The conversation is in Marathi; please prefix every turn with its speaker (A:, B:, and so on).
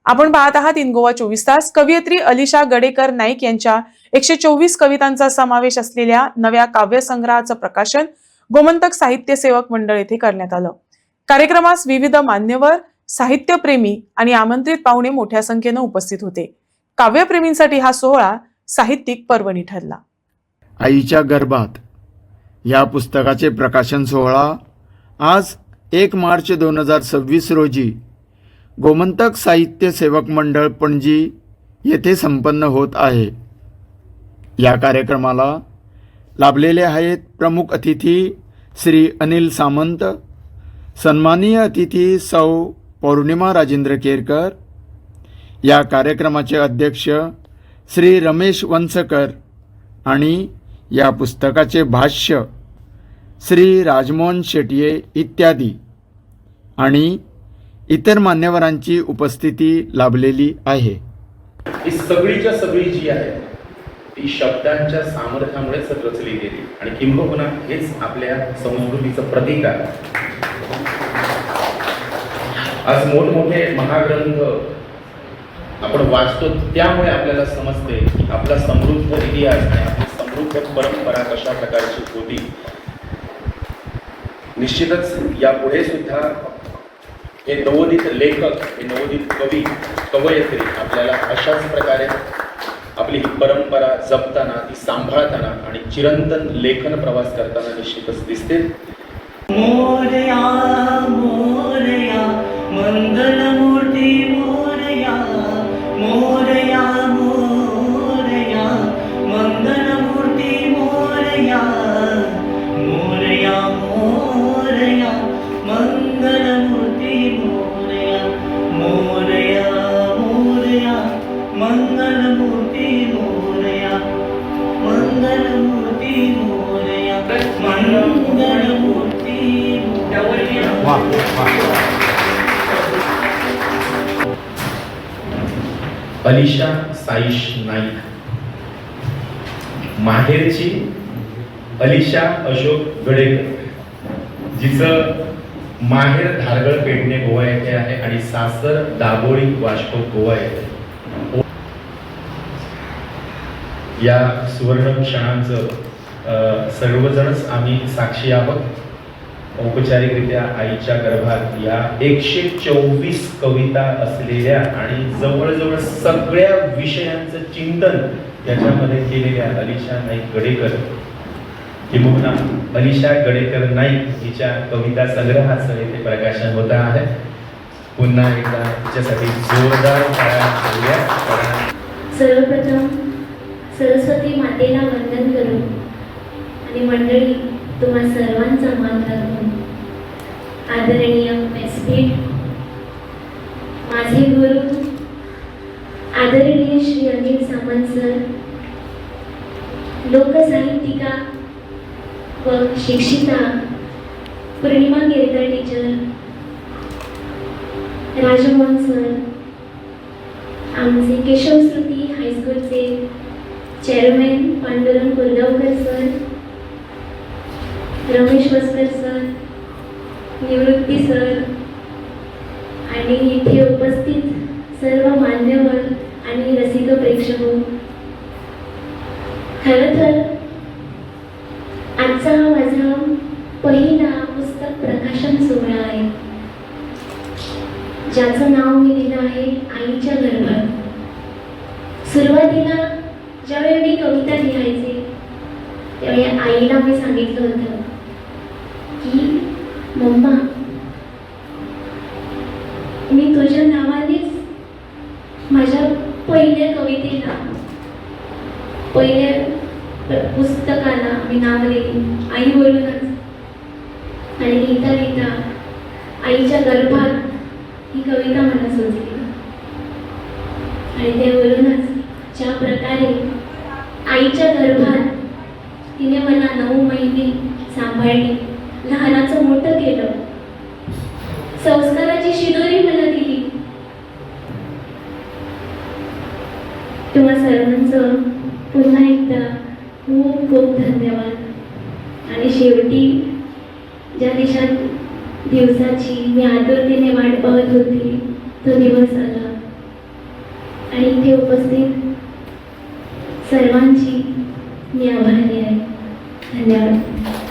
A: आपण पाहत आहात इन गोवा 24 तास। कवयित्री अलिशा गडेकर नाईक यांच्या 124 कवितांचा समावेश असलेल्या नव्या काव्यसंग्रहाचं प्रकाशन गोमंतक साहित्य सेवक मंडळ येथे करण्यात आलं। कार्यक्रमास विविध मान्यवर, साहित्यप्रेमी आणि आमंत्रित पाहुणे मोठ्या संख्येने उपस्थित होते। काव्यप्रेमींसाठी हा सोहळा साहित्यिक पर्वणी ठरला।
B: आईच्या गर्भात या पुस्तकाचे प्रकाशन सोहळा आज 1 मार्च 2026 रोजी गोमंतक साहित्य सेवक मंडळ पणजी येथे संपन्न होत आहे। या कार्यक्रमाला लाभलेले आहेत प्रमुख अतिथी श्री अनिल सामंत, सन्माननीय अतिथी सौ पौर्णिमा राजेंद्र केरकर, या कार्यक्रमाचे अध्यक्ष श्री रमेश वंसकर आणि या पुस्तकाचे भाष्य श्री राजमोहन शेट्ये इत्यादी आणि इतर मान्यवरांची उपस्थिती लाभलेली आहे।
C: ही सगळीच्या सगळी जी आहे ती शब्दांच्या सामर्थ्यामुळेच रचली गेली आणि किंबहुना हेच आपल्या संस्कृतीचं प्रतीक आहे। आज मोठमोठे महाग्रंथ आपण वाचतो त्यामुळे आपल्याला समजते की आपला समृद्ध इतिहास आणि आपली समृद्ध परंपरा कशा प्रकारची होती। निश्चितच यापुढे सुद्धा हे नवोदित लेखक, हे नवोदित कवी, कवयित्री आपल्याला अशाच प्रकारे आपली ही परंपरा जपताना, ती सांभाळताना आणि चिरंतन लेखन प्रवास करताना निश्चितच दिसते।
D: मोरया मोरया मंगलमूर्ती मोरया मोरया मोरया मंगलमूर्ती मोरया मोरया मोरया मंगलमूर्ती मोरया मोरया मोरया मंगलमूर्ती मोरया मंगलमूर्ती मोरया मंगलमूर्ती
C: अलिशा साईश नाईक, माहेरची अलिशा अशोक गडेकर, जिचं माहेर धारगळ पेडणे गोवा येथे आहे आणि सासर दाबोळी वाशको गोवा येथे। या सुवर्ण क्षणांचं सर्वजणच आम्ही साक्षी आहोत। औपचारिकरित्या आईच्या गर्भात या 124 कविता असलेल्या आणि जवळजवळ सगळ्या विषयांचं चिंतन याच्यामध्ये केलेल्या अलिशा नाईक गडेकर, किंबहुना अलिशा गडेकर नाईक हिच्या कविता संग्रहाचं येथे प्रकाशन होत आहे। पुन्हा एकदा तिच्यासाठी जोरदार टाळ्या वाजवूया।
E: सर्वप्रथम सरस्वती मातेला वंदन करून आणि मंडळी तुम्हा सर्वांचा मान राखून आदरणीय व्यासपीठ, माझे गुरु आदरणीय श्री अनिल सामंत सर, लोकसाहित्यिका व शिक्षिका पूर्णिमा केरकर टीचर, राजमोहन सर, आमचे केशवश्रुती हायस्कूलचे chairman Pandurang Kurdavkar sir, Ramesh Vaskar sir, Nivrutti sir आणि इथे उपस्थित सर्व मान्यवर आणि रसिक प्रेक्षक, खरं तर आजचा हा माझा पहिला पुस्तक प्रकाशन सोहळा आहे, ज्याचं नाव मी दिलं आहे आईच्या गर्भात। सुरुवातीला ज्यावेळी मी कविता लिहायचे त्यावेळी आईला मी सांगितलं होतं की मम्मा, मी तुझ्या नावानेच माझ्या पहिल्या कवितेला, पहिल्या पुस्तकाला मी नाव दिली आई बोलूनच। आणि लिहिता लिहिता आईच्या गर्भात ही कविता मला सुचली आणि त्यावरूनच ज्या प्रकारे आईच्या गर्भात तिने मला 9 महिने सांभाळले, लहानाचं मोठं केलं, संस्काराची शिदोरी मला दिली। तुम्हा सर्वांचं पुन्हा एकदा खूप खूप धन्यवाद। आणि शेवटी ज्या दिवसाची मी आतुरतेने वाट पाहत होती तो दिवस आला। आणि इथे उपस्थित सर्वांची मी आभारी आहे. धन्यवाद.